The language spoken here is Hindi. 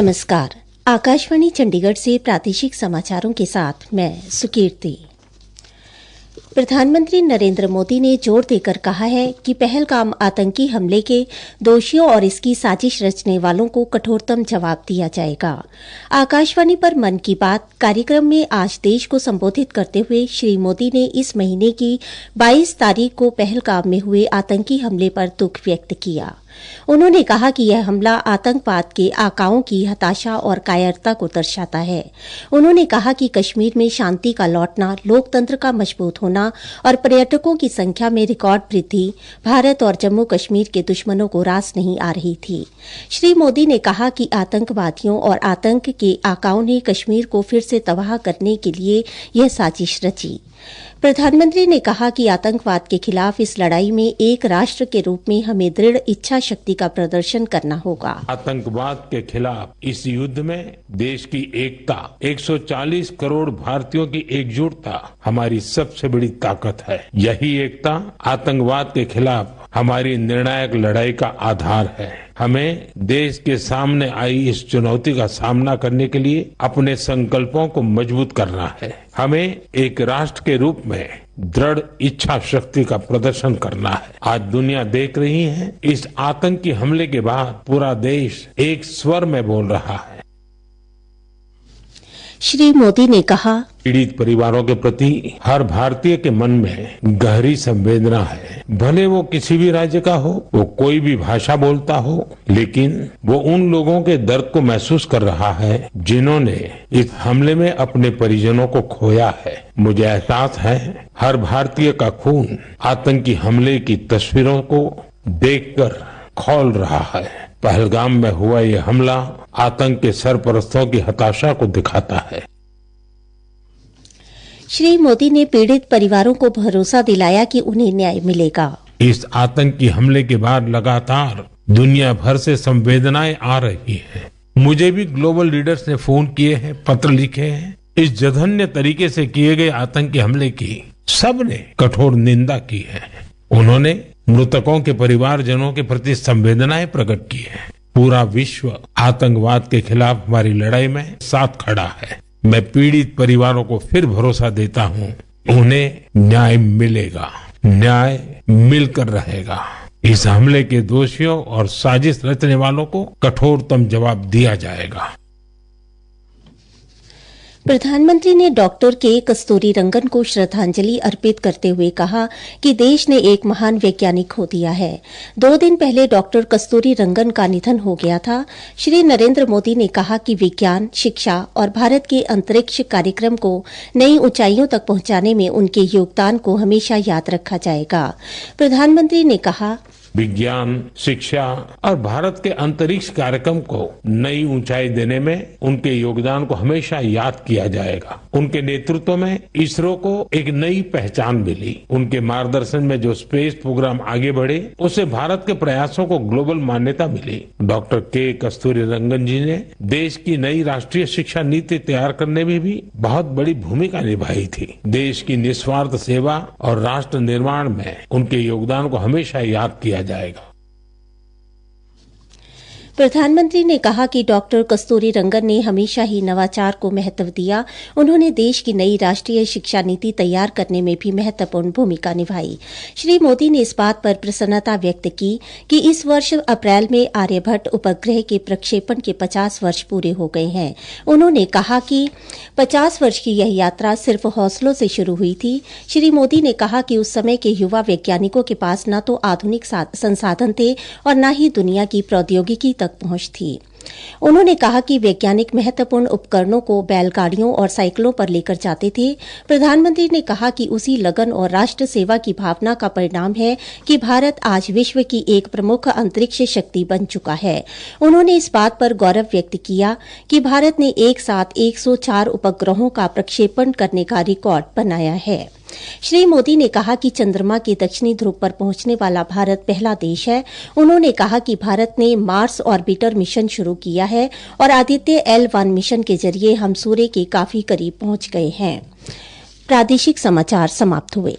नमस्कार। आकाशवाणी चंडीगढ़ से प्रादेशिक समाचारों के साथ मैं सुकीर्ति। प्रधानमंत्री नरेंद्र मोदी ने जोर देकर कहा है कि पहलगाम आतंकी हमले के दोषियों और इसकी साजिश रचने वालों को कठोरतम जवाब दिया जाएगा। आकाशवाणी पर मन की बात कार्यक्रम में आज देश को संबोधित करते हुए श्री मोदी ने इस महीने की 22 तारीख को पहलगाम में हुए आतंकी हमले पर दुख व्यक्त किया। उन्होंने कहा कि यह हमला आतंकवाद के आकाओं की हताशा और कायरता को दर्शाता है। उन्होंने कहा कि कश्मीर में शांति का लौटना, लोकतंत्र का मजबूत होना और पर्यटकों की संख्या में रिकॉर्ड वृद्धि भारत और जम्मू कश्मीर के दुश्मनों को रास नहीं आ रही थी। श्री मोदी ने कहा कि आतंकवादियों और आतंक के आकाओं ने कश्मीर को फिर से तबाह करने के लिए यह साजिश रची। प्रधानमंत्री ने कहा कि आतंकवाद के खिलाफ इस लड़ाई में एक राष्ट्र के रूप में हमें दृढ़ इच्छा शक्ति का प्रदर्शन करना होगा। आतंकवाद के खिलाफ इस युद्ध में देश की एकता, 140 करोड़ भारतीयों की एकजुटता हमारी सबसे बड़ी ताकत है। यही एकता आतंकवाद के खिलाफ हमारी निर्णायक लड़ाई का आधार है। हमें देश के सामने आई इस चुनौती का सामना करने के लिए अपने संकल्पों को मजबूत करना है। हमें एक राष्ट्र के रूप में दृढ़ इच्छा शक्ति का प्रदर्शन करना है। आज दुनिया देख रही है, इस आतंकी हमले के बाद पूरा देश एक स्वर में बोल रहा है। श्री मोदी ने कहा, पीड़ित परिवारों के प्रति हर भारतीय के मन में गहरी संवेदना है। भले वो किसी भी राज्य का हो, वो कोई भी भाषा बोलता हो, लेकिन वो उन लोगों के दर्द को महसूस कर रहा है जिन्होंने इस हमले में अपने परिजनों को खोया है। मुझे एहसास है, हर भारतीय का खून आतंकी हमले की तस्वीरों को देखकर खौल रहा है। पहलगाम में हुआ ये हमला आतंक के सरपरस्तों की हताशा को दिखाता है। श्री मोदी ने पीड़ित परिवारों को भरोसा दिलाया कि उन्हें न्याय मिलेगा। इस आतंकी हमले के बाद लगातार दुनिया भर से संवेदनाएं आ रही हैं। मुझे भी ग्लोबल लीडर्स ने फोन किए हैं, पत्र लिखे हैं। इस जघन्य तरीके से किए गए आतंकी हमले की सबने कठोर निंदा की है। उन्होंने मृतकों के परिवारजनों के प्रति संवेदनाएं प्रकट की है। पूरा विश्व आतंकवाद के खिलाफ हमारी लड़ाई में साथ खड़ा है। मैं पीड़ित परिवारों को फिर भरोसा देता हूं, उन्हें न्याय मिलेगा, न्याय मिलकर रहेगा। इस हमले के दोषियों और साजिश रचने वालों को कठोरतम जवाब दिया जाएगा। प्रधानमंत्री ने डॉक्टर के कस्तूरी रंगन को श्रद्धांजलि अर्पित करते हुए कहा कि देश ने एक महान वैज्ञानिक खो दिया है। 2 दिन पहले डॉक्टर कस्तूरी रंगन का निधन हो गया था। श्री नरेंद्र मोदी ने कहा कि विज्ञान, शिक्षा और भारत के अंतरिक्ष कार्यक्रम को नई ऊंचाइयों तक पहुंचाने में उनके योगदान को हमेशा याद रखा जाएगा। प्रधानमंत्री ने कहा, विज्ञान, शिक्षा और भारत के अंतरिक्ष कार्यक्रम को नई ऊंचाई देने में उनके योगदान को हमेशा याद किया जाएगा। उनके नेतृत्व में इसरो को एक नई पहचान मिली। उनके मार्गदर्शन में जो स्पेस प्रोग्राम आगे बढ़े, उससे भारत के प्रयासों को ग्लोबल मान्यता मिली। डॉक्टर के कस्तूरी रंगन जी ने देश की नई राष्ट्रीय शिक्षा नीति तैयार करने में भी बहुत बड़ी भूमिका निभाई थी। देश की निस्वार्थ सेवा और राष्ट्र निर्माण में उनके योगदान को हमेशा याद किया जाएगा। प्रधानमंत्री ने कहा कि डॉक्टर कस्तूरी रंगन ने हमेशा ही नवाचार को महत्व दिया। उन्होंने देश की नई राष्ट्रीय शिक्षा नीति तैयार करने में भी महत्वपूर्ण भूमिका निभाई। श्री मोदी ने इस बात पर प्रसन्नता व्यक्त की कि इस वर्ष अप्रैल में आर्यभट्ट उपग्रह के प्रक्षेपण के 50 वर्ष पूरे हो गए हैं। उन्होंने कहा कि 50 वर्ष की यह यात्रा सिर्फ हौसलों से शुरू हुई थी। श्री मोदी ने कहा कि उस समय के युवा वैज्ञानिकों के पास न तो आधुनिक संसाधन थे और न ही दुनिया की प्रौद्योगिकी तक पहुंच थी। उन्होंने कहा कि वैज्ञानिक महत्वपूर्ण उपकरणों को बैलगाड़ियों और साइकिलों पर लेकर जाते थे। प्रधानमंत्री ने कहा कि उसी लगन और राष्ट्र सेवा की भावना का परिणाम है कि भारत आज विश्व की एक प्रमुख अंतरिक्ष शक्ति बन चुका है। उन्होंने इस बात पर गौरव व्यक्त किया कि भारत ने एक साथ 104 उपग्रहों का प्रक्षेपण करने का रिकॉर्ड बनाया है। श्री मोदी ने कहा कि चंद्रमा के दक्षिणी ध्रुव पर पहुंचने वाला भारत पहला देश है। उन्होंने कहा कि भारत ने मार्स ऑर्बिटर मिशन शुरू किया है और आदित्य L1 मिशन के जरिए हम सूर्य के काफी करीब पहुंच गए हैं। प्रादेशिक समाचार समाप्त हुए।